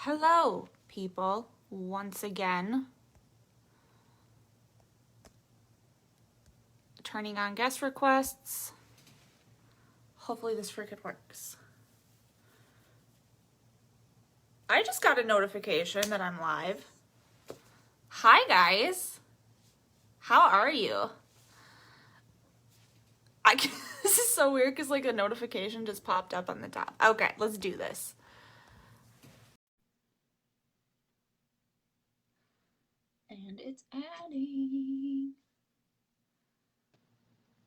Hello, people, once again. Turning on guest requests. Hopefully this freaking works. I just got a notification that I'm live. Hi, guys. How are you? This is so weird because like a notification just popped up on the top. Okay, let's do this. And it's adding.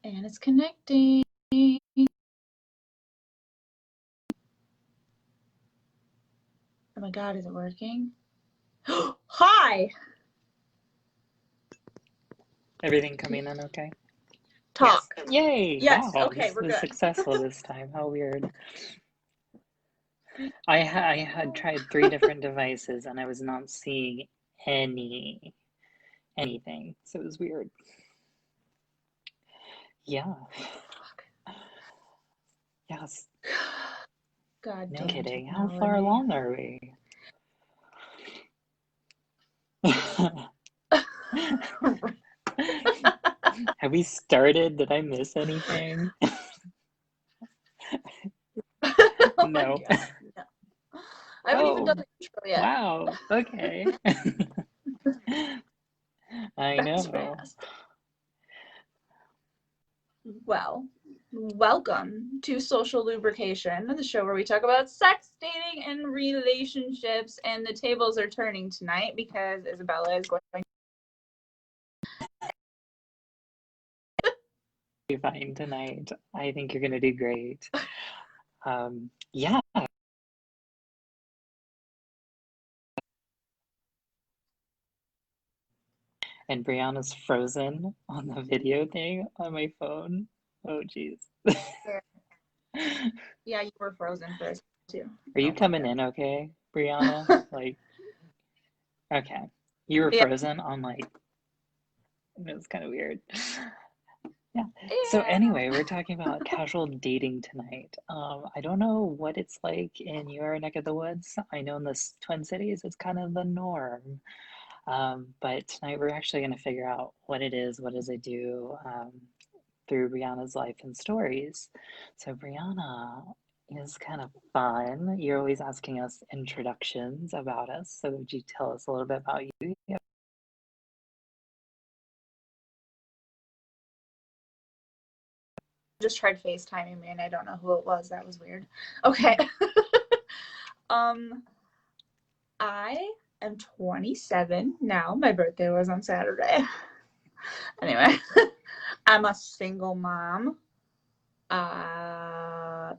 And it's connecting. Oh my god, is it working? Hi! Everything coming in okay? Talk. Yes. Yay! Yes, Wow, okay, this we're was good. successful this time. How weird. I had tried 3 different devices and I was not seeing anything. So it was weird. Yeah. Yes. God No damn kidding. How far technology. along are we? Have we started? Did I miss anything? Oh my No. god, no. I haven't even done Oh, the intro yet. wow. Okay. I That's know. fast. Well, welcome to Social Lubrication, the show where we talk about sex, dating, and relationships. And the tables are turning tonight because Isabella is going to Be fine tonight. I think you're gonna do great. Yeah, and Brianna's frozen on the video thing on my phone. Oh, geez. Yeah, you were frozen for us too. Are you Oh my coming god. in okay, Brianna? Like, okay. You were Yeah. frozen on like, it was kind of weird. Yeah. So Yeah. anyway, we're talking about casual dating tonight. I don't know what it's like in your neck of the woods. I know in the Twin Cities, it's kind of the norm. But tonight we're actually going to figure out what it is, what does it do through Brianna's life and stories. So Brianna is kind of fun. You're always asking us introductions about us. So would you tell us a little bit about you? Yeah. Just tried FaceTiming me and I don't know who it was. That was weird. Okay. um I am 27 now. My birthday was on Saturday. Anyway, I'm a single mom. I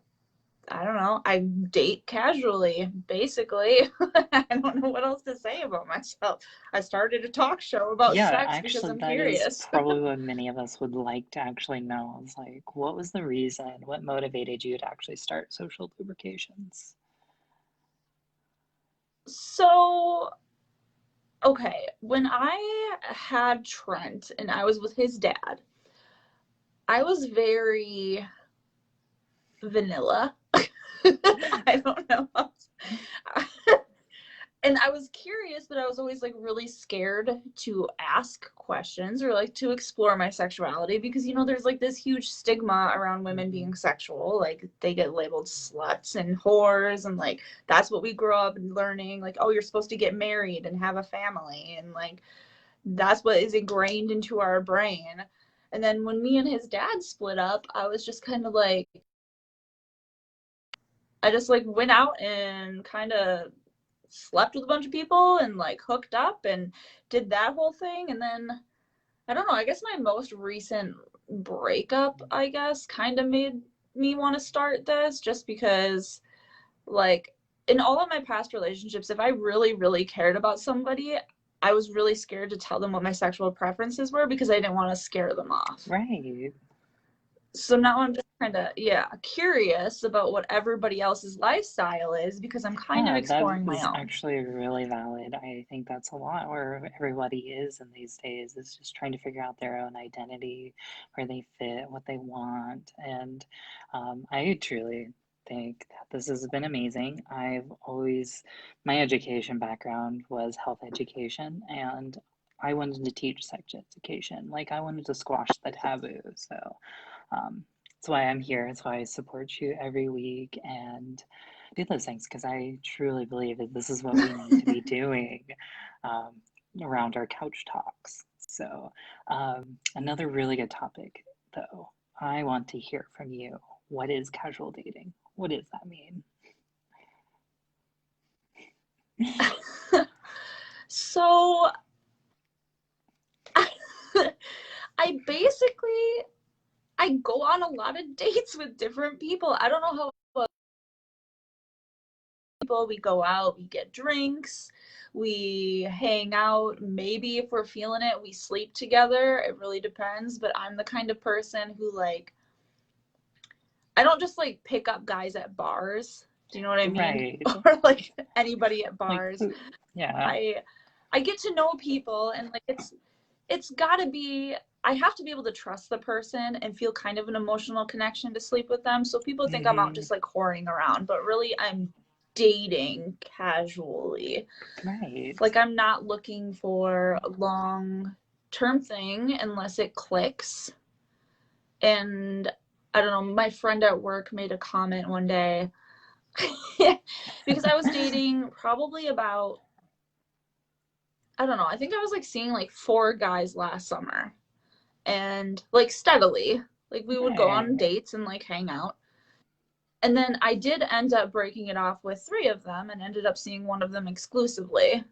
don't know. I date casually, basically. I don't know what else to say about myself. I started a talk show about Yeah, sex because actually, I'm that is curious. probably what many of us would like to actually know. Is like, what was the reason? What motivated you to actually start social lubrications? So, okay, when I had Trent and I was with his dad, I was very vanilla. I don't know. And I was curious, but I was always like really scared to ask questions or like to explore my sexuality because there's like this huge stigma around women being Mhm. sexual. Like they get labeled sluts and whores, and like that's what we grow up learning. Like, oh, you're supposed to get married and have a family, and like that's what is ingrained into our brain. And then when me and his dad split up, I was just kind of like, I just like went out and kind of slept with a bunch of people and like hooked up and did that whole thing. And then I don't know, I guess my most recent breakup, I guess, kind of made me want to start this just because, like, in all of my past relationships, if I really, really cared about somebody, I was really scared to tell them what my sexual preferences were because I didn't want to scare them off. Right. So now I'm just kind of, yeah, curious about what everybody else's lifestyle is because I'm kind of Yeah, that exploring my is own. actually really valid. I think that's a lot where everybody is in these days is just trying to figure out their own identity, where they fit, what they want. And I truly think that this has been amazing. My education background was health education, and I wanted to teach sex education. Like, I wanted to squash the taboo. So, that's why I'm here. That's why I support you every week and do those things because I truly believe that this is what we need to be doing um, around our couch talks. So, another really good topic, though, I want to hear from you. What is casual dating? What does that mean? So I basically I go on a lot of dates with different people. I don't know how people we go out, we get drinks, we hang out. Maybe if we're feeling it, we sleep together. It really depends, but I'm the kind of person who like I don't just like pick up guys at bars. Do you know what I mean? Right. Or like anybody at Like, bars. yeah, I I get to know people and like it's got to be I have to be able to trust the person and feel kind of an emotional connection to sleep with them. So people think I'm out hmm just like whoring around, but really I'm dating casually. right. Like I'm not looking for a long term thing unless it clicks. And I don't know, my friend at work made a comment one day because I was dating probably about I don't know, I think I was like seeing like four guys last summer and like steadily. Like we would go on Right. dates and like hang out. And then I did end up breaking it off with three of them and ended up seeing one of them exclusively.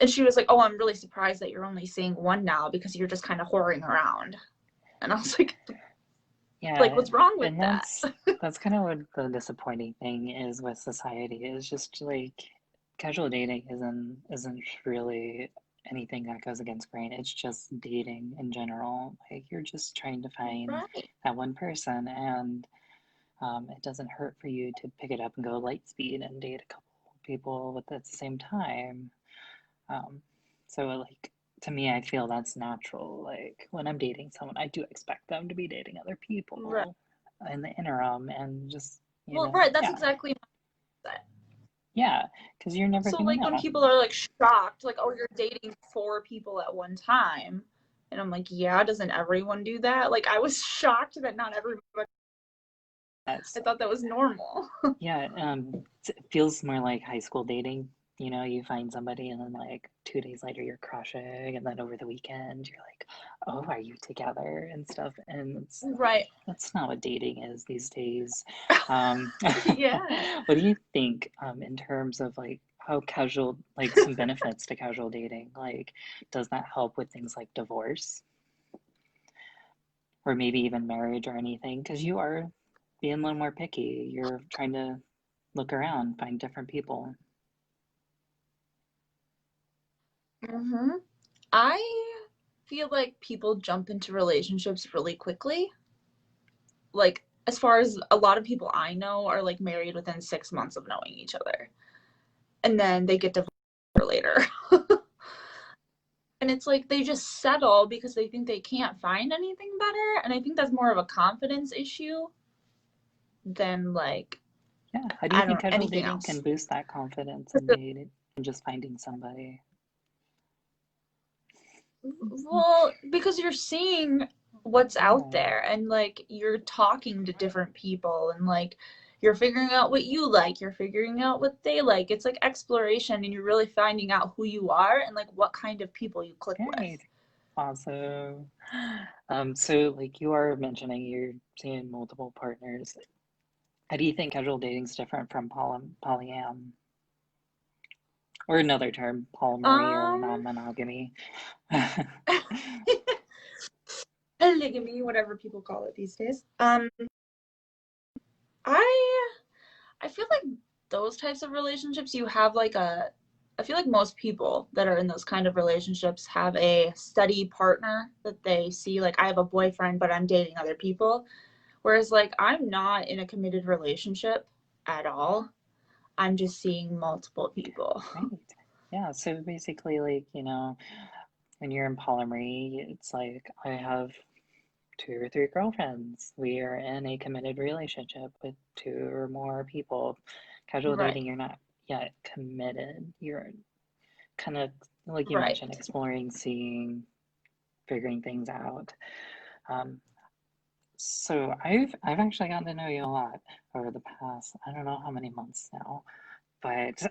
And she was like, "Oh, I'm really surprised that you're only seeing one now because you're just kind of whoring around." And I was like, Yeah, what's wrong with and that? that's kind of what the disappointing thing is with society is just like casual dating isn't really anything that goes against grain. It's just dating in general. Like you're just trying to find Right. that one person, and it doesn't hurt for you to pick it up and go light speed and date a couple people at the same time. Um, so like to me, I feel that's natural. Like when I'm dating someone, I do expect them to be dating other Right. people in the interim and just, Well, right. That's yeah, exactly that. yeah, because you're never So, gonna like, when know. people are like shocked, like, oh, you're dating four people at one time. And I'm like, yeah, doesn't everyone do that? Like, I was shocked that not everybody, Yes. I thought that was normal. Yeah, it feels more like high school dating. You know, you find somebody and then like 2 days later you're crushing, and then over the weekend you're like, oh, are you together and stuff? And Right. that's not what dating is these days. Yeah. What do you think in terms of like how casual, like some benefits to casual dating? Like, does that help with things like divorce or maybe even marriage or anything? Because you are being a little more picky. You're trying to look around, find different people. hmm I feel like people jump into relationships really quickly. Like, as far as a lot of people I know are like married within 6 months of knowing each other. And then they get divorced later. And it's like they just settle because they think they can't find anything better. And I think that's more of a confidence issue than like, Yeah, how do you I think don't, casual anything dating can else. boost that confidence in dating and just finding somebody? Well, because you're seeing what's out Yeah, there and like you're talking to different people and like you're figuring out what you like, you're figuring out what they like. It's like exploration and you're really finding out who you are and like what kind of people you click with. right. Awesome. So like you are mentioning you're seeing multiple partners. How do you think casual dating is different from polyam or another term, polyamory or Um, non-monogamy? polygamy, whatever people call it these days. I I feel like those types of relationships you have like a I feel like most people that are in those kind of relationships have a steady partner that they see like I have a boyfriend but I'm dating other people whereas like I'm not in a committed relationship at all. I'm just seeing multiple people. Right. Yeah, so basically like, when you're in polyamory, it's like I have two or three girlfriends. We are in a committed relationship with two or more people. Casual Right. dating, you're not yet committed. You're kind of, like you Right. mentioned, exploring, seeing, figuring things out. Um, so I've actually gotten to know you a lot over the past, I don't know how many months now. But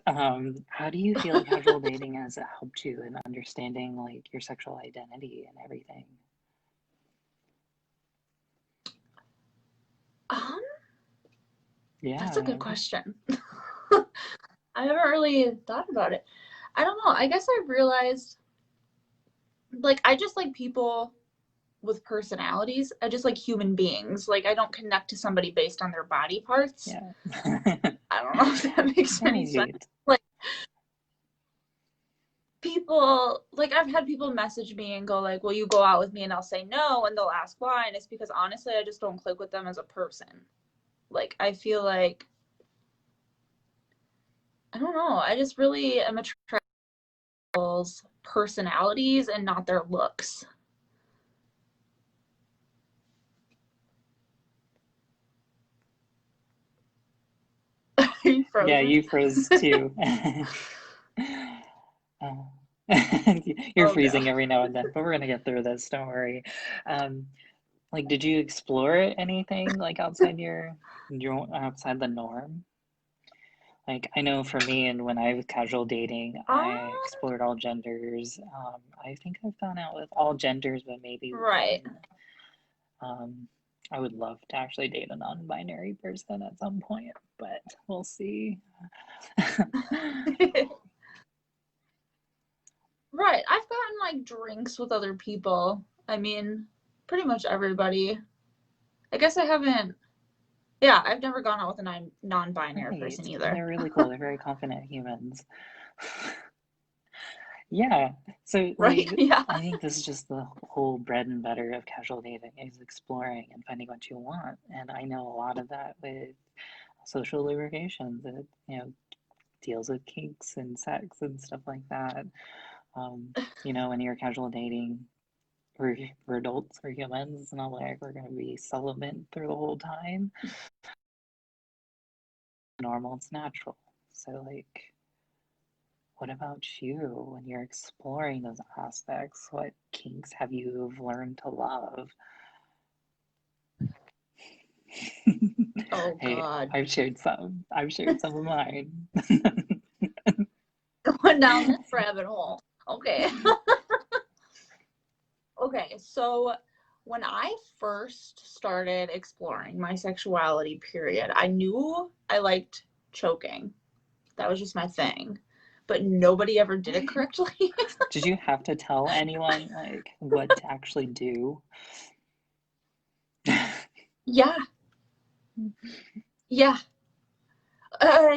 how do you feel like casual dating has helped you in understanding like your sexual identity and everything? Um, that's a good Yeah, question. I haven't really thought about it. I don't know. I guess I've realized like I just like people with personalities. I just like human beings. Like I don't connect to somebody based on their body parts. yeah. I don't know if that makes any sense. Right. Like people like I've had people message me and go like, "Will you go out with me?" and I'll say no and they'll ask why and it's because honestly I just don't click with them as a person. Like I feel like I don't know. I just really am attracted to people's personalities and not their looks. Are you Yeah, frozen? you froze too. Uh, you're Oh god. freezing every now and then, but we're gonna get through this, don't worry. Um, like, did you explore anything like your outside the norm? Like, I know for me, and when I was casual dating, Um, I explored all genders. I think I've gone out with all genders, but maybe right. one. Um, I would love to actually date a non-binary person at some point, but we'll see. Right. I've gotten like drinks with other people. I mean, pretty much everybody. I guess I haven't. Yeah, I've never gone out with a non-binary Right, person and either. they're really cool. They're very confident humans. Yeah, so Right? like Yeah. I think this is just the whole bread and butter of casual dating is exploring and finding what you want. And I know a lot of that with social lubrication that, deals with kinks and sex and stuff like that. When you're casual dating, we're adults, we're humans. It's not like we're gonna be celibate through the whole time. Normal, it's natural. So like what about you when you're exploring those aspects? What kinks have you learned to love? Oh Hey, God. I've shared some. I've shared some of mine. Going down this rabbit hole. Okay. Okay. So when I first started exploring my sexuality, period, I knew I liked choking. That was just my thing. But nobody ever did it correctly. Did you have to tell anyone like what to actually do? Yeah. Yeah.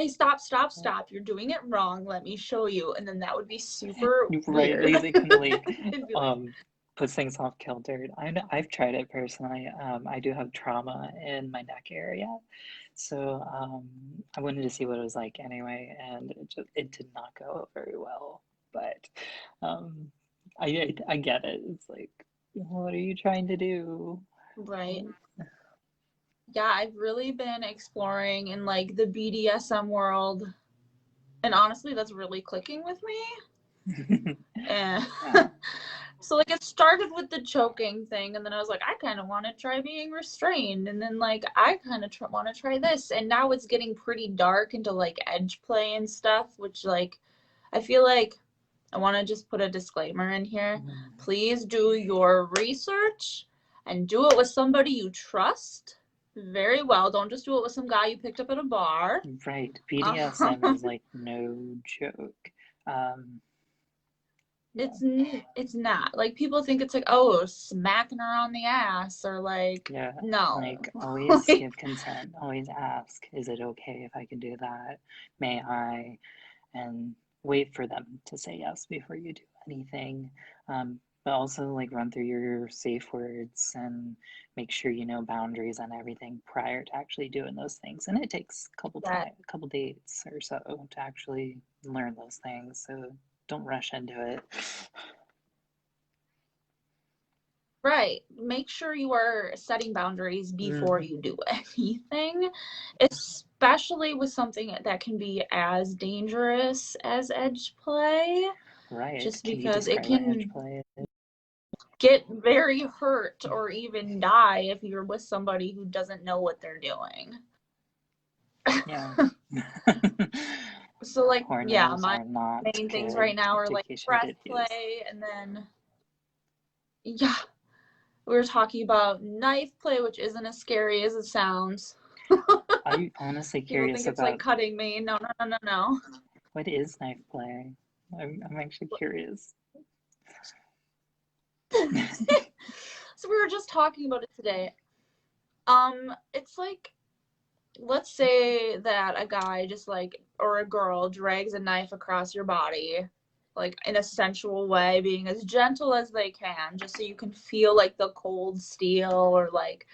Stop, stop, stop. You're doing it wrong. Let me show you. And then that would be super Right, weird. because it kind of like It'd be like, um puts things off kilter. I've tried it personally. I do have trauma in my neck area, so I wanted to see what it was like anyway, and it did not go very well. But um, I get it. It's like, what are you trying to do? right. Yeah, I've really been exploring in like the BDSM world. And honestly, that's really clicking with me. And Yeah, so like it started with the choking thing and then I was like I kind of want to try being restrained and then like I kind of want to try this and now it's getting pretty dark into like edge play and stuff which like I feel like I want to just put a disclaimer in here. Please do your research and do it with somebody you trust very well. Don't just do it with some guy you picked up at a bar. right. BDSM is like no joke. Um, it's it's not like people think it's like oh smacking her on the ass or like Yeah, no. like always Like, give consent, always ask, is it okay if I can do that? May I? And wait for them to say yes before you do anything. But also like run through your safe words and make sure you know boundaries and everything prior to actually doing those things. And it takes that a couple dates or so to actually learn those things. So don't rush into it. Right. Make sure you are setting boundaries before Hmm. you do anything, especially with something that can be as dangerous as edge play, Right. just Can you because it describe what edge can play is? get very hurt or even die if you're with somebody who doesn't know what they're doing. Yeah. So, like, yeah, Pornos my are not main things right good now are like education breath videos. play, and then, yeah, we were talking about knife play, which isn't as scary as it sounds. I'm honestly People think curious it's like about cutting me. No, no, no, no, no. what is knife play? I'm actually curious. So we were just talking about it today. It's like, let's say that a guy just like, or a girl drags a knife across your body, like in a sensual way, being as gentle as they can, just so you can feel like the cold steel, or like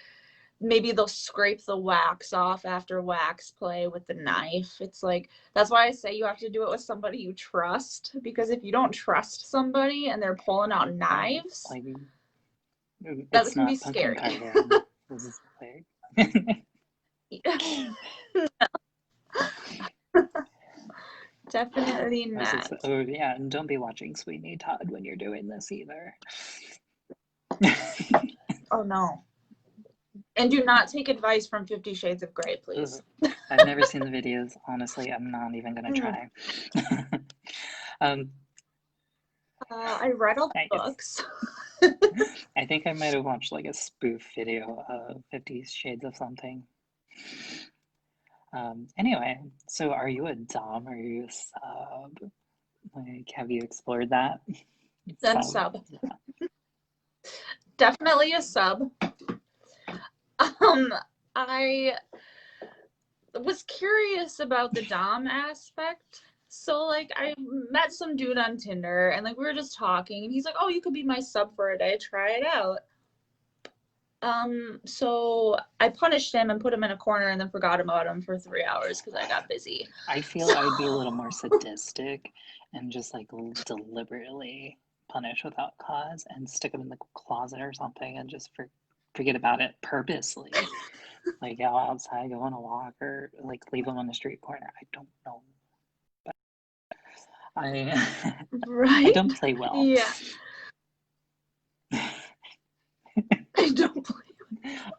maybe they'll scrape the wax off after wax play with the knife. It's like, that's why I say you have to do it with somebody you trust, because if you don't trust somebody and they're pulling out Right. knives, Like that it's can be not pumpkin scary. carving. This is like Definitely I was just, not. oh yeah, and don't be watching Sweeney Todd when you're doing this either. Oh no. And do not take advice from 50 Shades of Grey, Ugh. please. I've never seen the videos. Honestly, I'm not even gonna Mm. try. um, I read all the nice. books. I think I might have watched like a spoof video of 50 Shades of something. Anyway, so are you a dom or are you a sub? Like, have you explored that? Then Sub, sub. yeah. Definitely a sub. Um, I was curious about the Dom aspect. So like I met some dude on Tinder and like we were just talking and he's like, "Oh, you could be my sub for a day. Try it out." So I punished him and put him in a corner and then forgot about him for 3 hours because I got busy. I feel So I'd be a little more sadistic and just like deliberately punish without cause and stick him in the closet or something and just forget about it purposely. Like go outside, go on a walk, or like leave him on the street corner. I don't know. I I right? don't play well. Yeah. I don't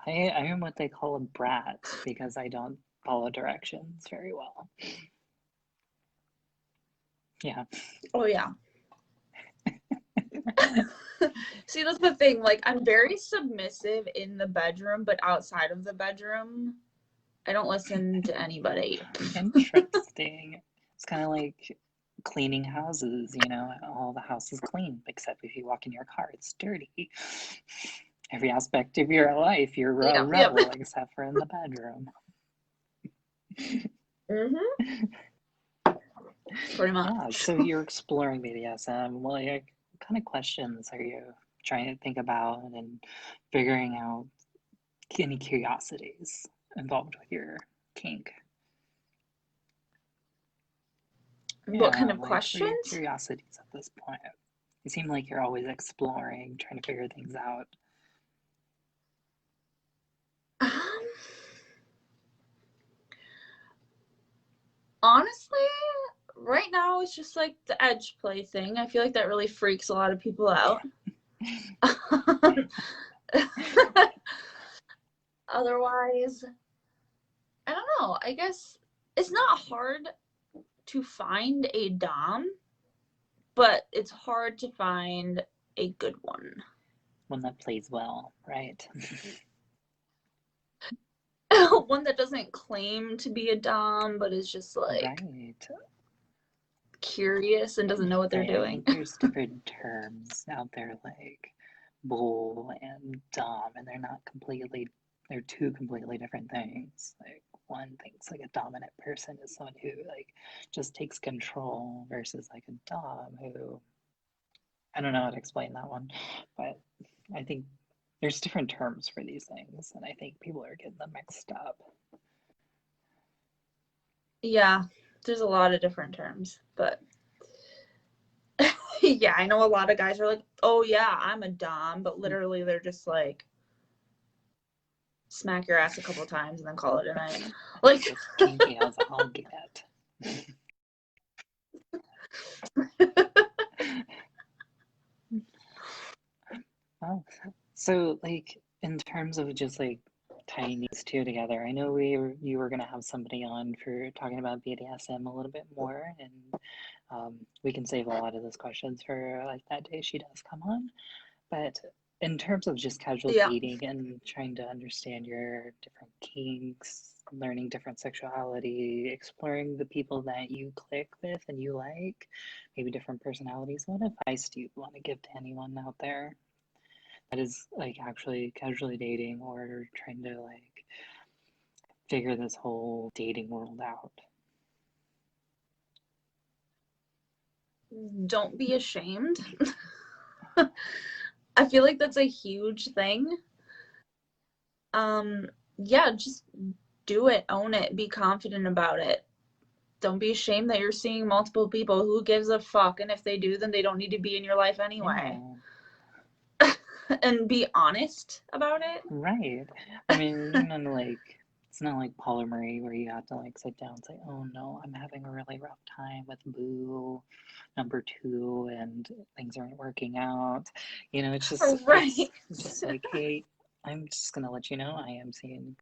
I am what they call a brat because I don't follow directions very well. Yeah. Oh yeah. See, that's the thing. Like, I'm very submissive in the bedroom, but outside of the bedroom, I don't listen to anybody. Interesting. It's kind of like cleaning houses, you know, all the house is clean, except if you walk in your car, it's dirty. Every aspect of your life, you're a Yep, yep. rebel, except for in the bedroom. Mm-hmm. Pretty Yeah, much. so you're exploring BDSM. Well, like, what kind of questions are you trying to think about and figuring out any curiosities involved with your kink? What kind Yeah, of like what are your questions? curiosities at this point? You seem like you're always exploring, trying to figure things out. Um, honestly, right now it's just like the edge play thing. I feel like that really freaks a lot of people out. Otherwise, I don't know. I guess it's not hard to find a Dom, but it's hard to find a good one. One that plays well, right? One that doesn't claim to be a Dom, but is just like Right. curious and doesn't know what they're Right. I doing. think there's different terms out there like bull and dom, and they're two completely different things. Like one thinks like a dominant person is someone who like just takes control versus like a dom who I don't know how to explain that one, but I think there's different terms for these things, and I think people are getting them mixed up. Yeah, there's a lot of different terms, but Yeah, I know a lot of guys are like, oh yeah, I'm a dom, but literally they're just like smack your ass a couple times and then call it a night. Like, Just kinky as I'll get. Oh, so like in terms of just like tying these two together, I know you were gonna have somebody on for talking about BDSM a little bit more, and we can save a lot of those questions for like that day she does come on. But in terms of just casual yeah, dating and trying to understand your different kinks, learning different sexuality, exploring the people that you click with and you like, maybe different personalities, what advice do you want to give to anyone out there that is like actually casually dating or trying to like figure this whole dating world out? don't be ashamed. I feel like that's a huge thing. Um, yeah, just do it, own it, be confident about it. Don't be ashamed that you're seeing multiple people. Who gives a fuck? And if they do, then they don't need to be in your life anyway. Yeah, And be honest about it. right. I mean, you're not like, it's not like Polymery where you have to like sit down and say, oh no, I'm having a really rough time with boo number two and things aren't working out. You know, Right. it's just like, hey, I'm just gonna let you know I am seeing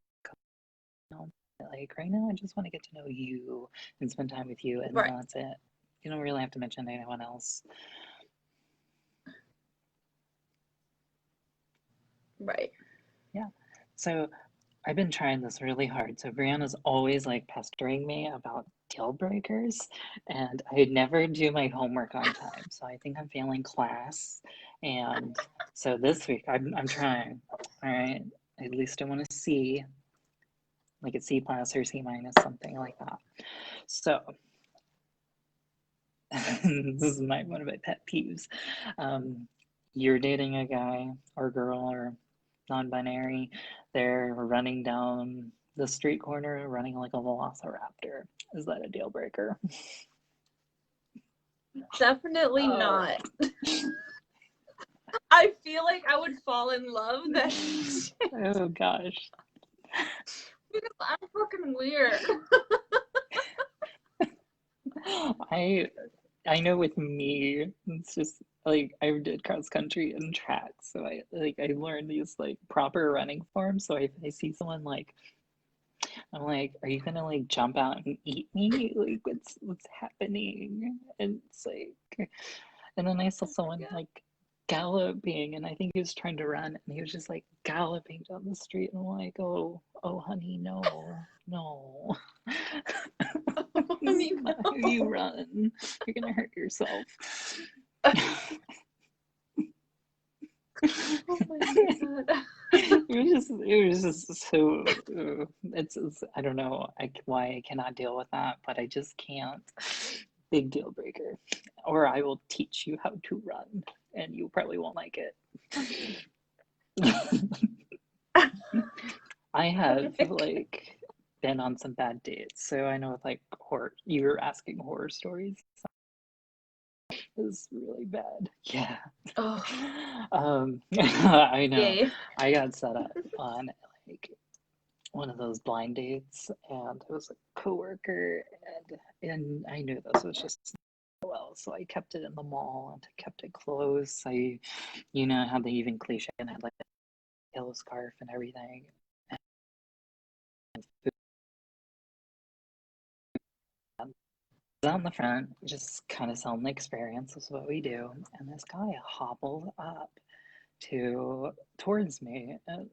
like right now I just want to get to know you and spend time with you and Right. that's it. You don't really have to mention anyone else. Right. Yeah. So I've been trying this really hard. So Brianna's always like pestering me about deal breakers, and I never do my homework on time. So I think I'm failing class. And so this week I'm trying. All right. At least I want to see like a C plus or C minus, something like that. So this is one of my pet peeves. Um, you're dating a guy or girl or non-binary, they're running down the street corner, running like a velociraptor. Is that a deal breaker? Definitely Oh, not. I feel like I would fall in love then. oh gosh. Because I'm fucking weird. I I know with me, it's just like I did cross country and track, so I learned these like proper running forms. So if I see someone like I'm like, are you gonna like jump out and eat me? Like what's happening? And it's like and then I saw Oh my someone god. like galloping and I think he was trying to run and he was just like galloping down the street and I'm like, oh honey, no, no. Oh, This is honey, not how you no. run. You're gonna hurt yourself. Oh my god. It was just so it's I don't know why I cannot deal with that, but I just can't. Big deal breaker. Or I will teach you how to run, and you probably won't like it. I Oh have my god. like been on some bad dates, so I know like horror. You were asking horror stories. Is really bad. Yeah. Oh, I know. yay. I got set up on like one of those blind dates, and it was a coworker, and I knew this was just well, so I kept it in the mall and kept it close. You know how they even cliche and had like a yellow scarf and everything. And out in the front, just kind of selling the experience. This is what we do. And this guy hobbled up towards me, and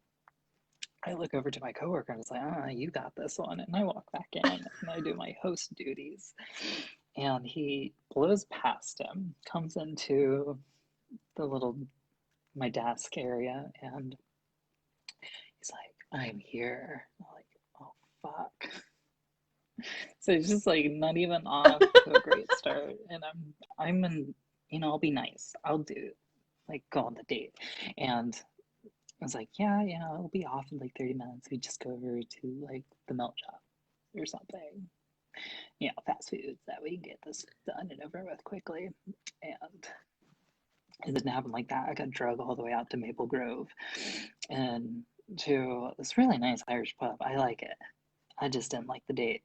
I look over to my coworker and it's like, ah, you got this one. And I walk back in and I do my host duties. And he blows past him, comes into the little my desk area, and he's like, I'm here. I'm like, oh fuck. So it's just like not even off to a great start. And I'm in, I'll be nice. I'll do like go on the date. And I was like, yeah, it'll be off in like 30 minutes. We just go over to like the melt shop or something. Fast foods that we can get this done and over with quickly. And It didn't happen like that. I got drug all the way out to Maple Grove and to this really nice Irish pub. I like it. I just didn't like the date.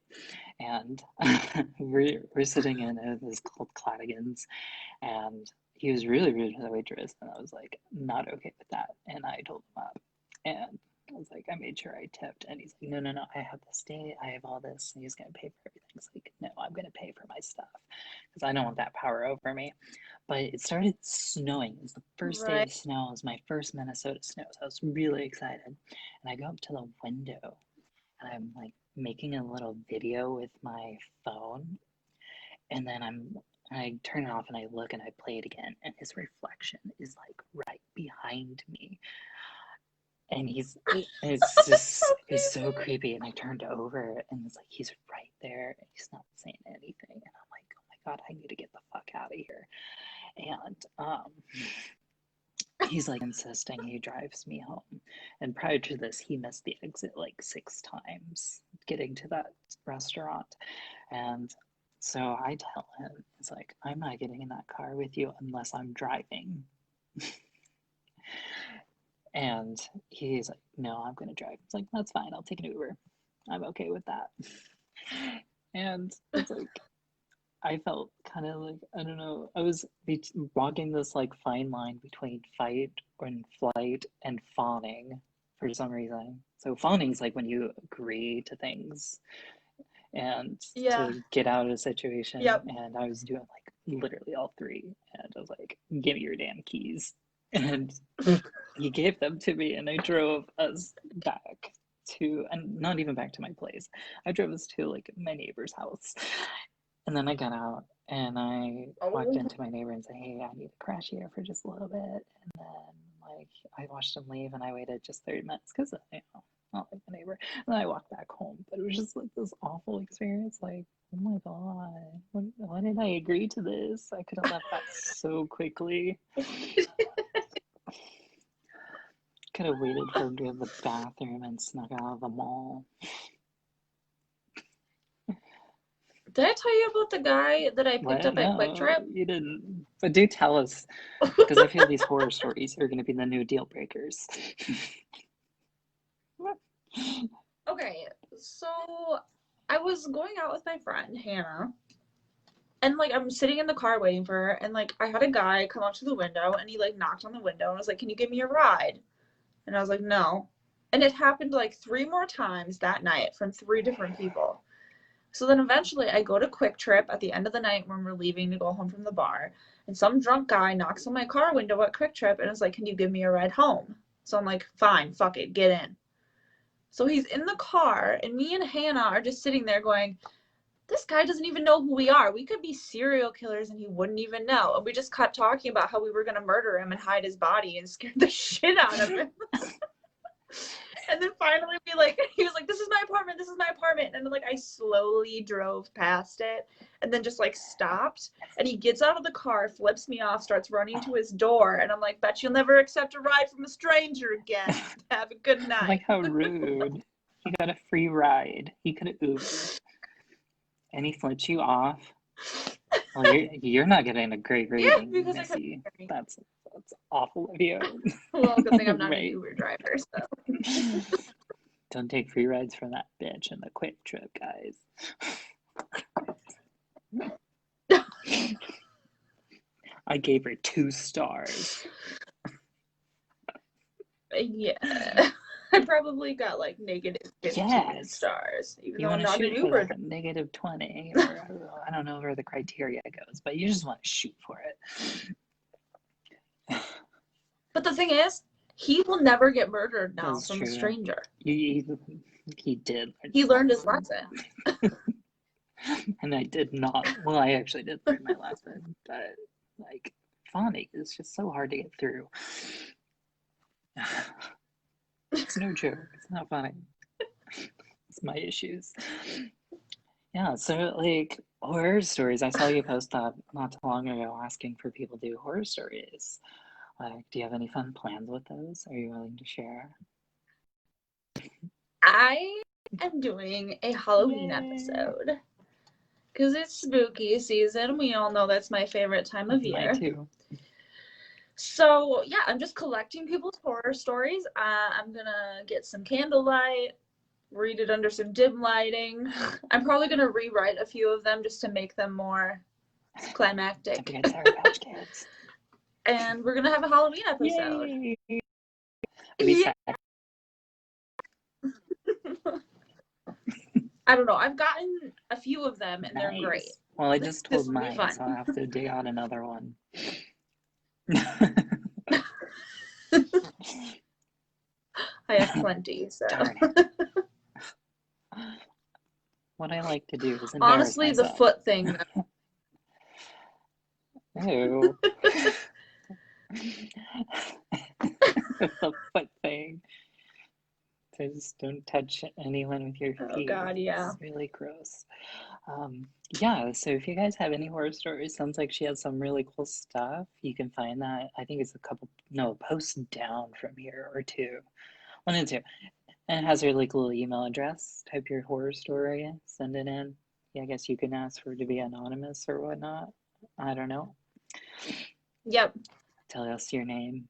And we're sitting in this called Cladigan's, and he was really rude to the waitress, and I was like, not okay with that. And I told him up. And I was like, I made sure I tipped. And he's like, no, no, no, I have this date, I have all this, and he's gonna pay for everything. It's like, no, I'm gonna pay for my stuff because I don't want that power over me. But it started snowing. It was the first day Right. of snow. It was my first Minnesota snow. So I was really excited. And I go up to the window and I'm like making a little video with my phone. And then I turn it off and I look and I play it again. And his reflection is like right behind me. And it's so creepy. And I turned over and it's like he's right there and he's not saying anything. And I'm like, oh my God, I need to get the fuck out of here. And he's like insisting he drives me home. And prior to this, he missed the exit like 6 times getting to that restaurant. And so I tell him, it's like, I'm not getting in that car with you unless I'm driving. And he's like, no, I'm going to drive. It's like, that's fine. I'll take an Uber. I'm okay with that. And it's like, I felt kind of like, I don't know, I was walking this like fine line between fight and flight and fawning for some reason. So fawning is like when you agree to things and Yeah. to get out of a situation. Yep. And I was doing like literally all three. And I was like, give me your damn keys. And he gave them to me and I drove us back to, and not even back to my place. I drove us to like my neighbor's house. And then I got out and I walked Oh. into my neighbor and said, hey, I need to crash here for just a little bit. And then like I watched him leave and I waited just 30 minutes because not like my neighbor. And then I walked back home. But it was just like this awful experience. Like, oh my God, why did I agree to this? I could have left that so quickly. Could have waited for him to have the bathroom and snuck out of the mall. Did I tell you about the guy that I picked What? up at Quick No, Trip? you didn't. But do tell us, because I feel these horror stories are going to be the new deal breakers. Okay, so I was going out with my friend Hannah, and like I'm sitting in the car waiting for her, and like I had a guy come up to the window, and he like knocked on the window and was like, "Can you give me a ride?" And I was like, "No." And it happened like 3 more times that night from 3 different people. So then eventually I go to Quick Trip at the end of the night when we're leaving to go home from the bar, and some drunk guy knocks on my car window at Quick Trip and is like, "Can you give me a ride home?" So I'm like, "Fine, fuck it, get in." So he's in the car, and me and Hannah are just sitting there going, this guy doesn't even know who we are. We could be serial killers and he wouldn't even know. And we just kept talking about how we were going to murder him and hide his body and scare the shit out of him. And then finally he was like, this is my apartment, this is my apartment. And then like I slowly drove past it and then just like stopped. And he gets out of the car, flips me off, starts running to his door. And I'm like, bet you'll never accept a ride from a stranger again. Have a good night. Like, how rude. He got a free ride. He could have Ubered. And he flipped you off. Well, you're not getting a great rating, yeah, because Missy. That's awful of you. Well, good thing I'm not right? an Uber driver, so. Don't take free rides from that bitch in the Quick Trip, guys. I gave her 2 stars. Yeah. I probably got like negative 15 stars, even You though I'm want to not an shoot for Uber that negative 20, or I don't know where the criteria goes, but you just want to shoot for it. But the thing is, he will never get murdered now That's from true. a stranger. He did. He learned his lesson. And I did not. Well, I actually did learn my lesson, but like fawning is just so hard to get through. It's no joke. It's not funny. It's my issues. Yeah, so like horror stories. I saw you post that not too long ago asking for people to do horror stories. Like, do you have any fun plans with those? Are you willing to share? I am doing a Halloween episode because it's spooky season. We all know that's my favorite time of year. Mine too. So yeah, I'm just collecting people's horror stories. I'm gonna get some candlelight, read it under some dim lighting. I'm probably gonna rewrite a few of them just to make them more Don't climactic. forget Sour Patch Kids. And we're gonna have a Halloween episode. Yay! Yeah. I don't know. I've gotten a few of them and they're great. Nice. Well, I just This told will be mine, fun. so I'll have to dig out another one. I have plenty, so. Darn it. What I like to do is embarrass Honestly, the myself. foot thing. Ew. The foot thing. So just don't touch anyone with your Oh feet. God, yeah. It's really gross. Yeah, so if you guys have any horror stories, sounds like she has some really cool stuff. You can find that. I think it's a post down from here or two. One and two. And it has her like little email address. Type your horror story, send it in. Yeah, I guess you can ask for it to be anonymous or whatnot. I don't know. Yep. Tell us your name.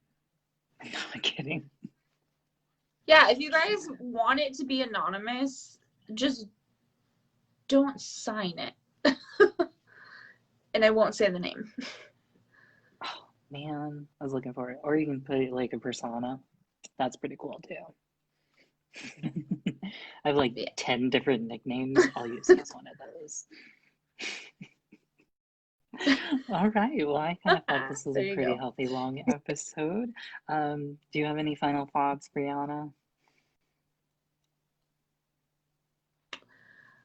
No, I'm kidding. Yeah, if you guys want it to be anonymous, just don't sign it. And I won't say the name. Oh, man, I was looking for it. Or you can put like a persona. That's pretty cool too. I have like Yeah. 10 different nicknames. I'll use one of those. All right. Well, I kind of thought this was There a you pretty go. healthy long episode. Do you have any final thoughts, Brianna?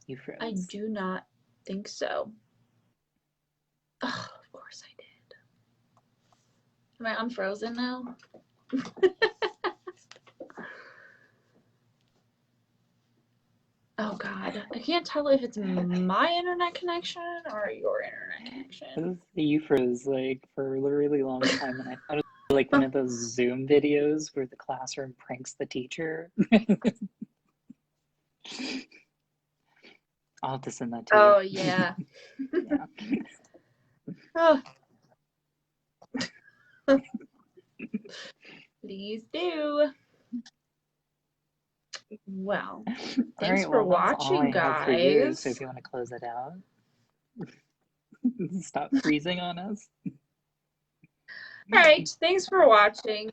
You I froze. do not think so. Oh, of course I did. Am I unfrozen now? Oh God, I can't tell if it's my internet connection or your internet connection. You froze like for a really long time, and I thought it was like one of those Zoom videos where the classroom pranks the teacher. I'll have to send that to you. Oh yeah. Yeah. Oh, please do. Well, All thanks right, for well, that's all watching, I have for you. So guys. if you want to close it out, stop freezing on us. All right, thanks for watching.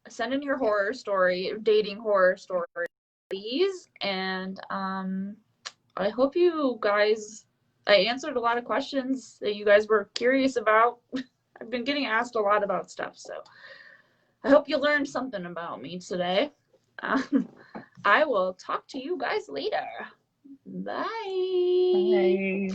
Send in your horror story, dating horror stories, and I hope you guys. I answered a lot of questions that you guys were curious about. I've been getting asked a lot about stuff, so I hope you learned something about me today. I will talk to you guys later. Bye. Bye.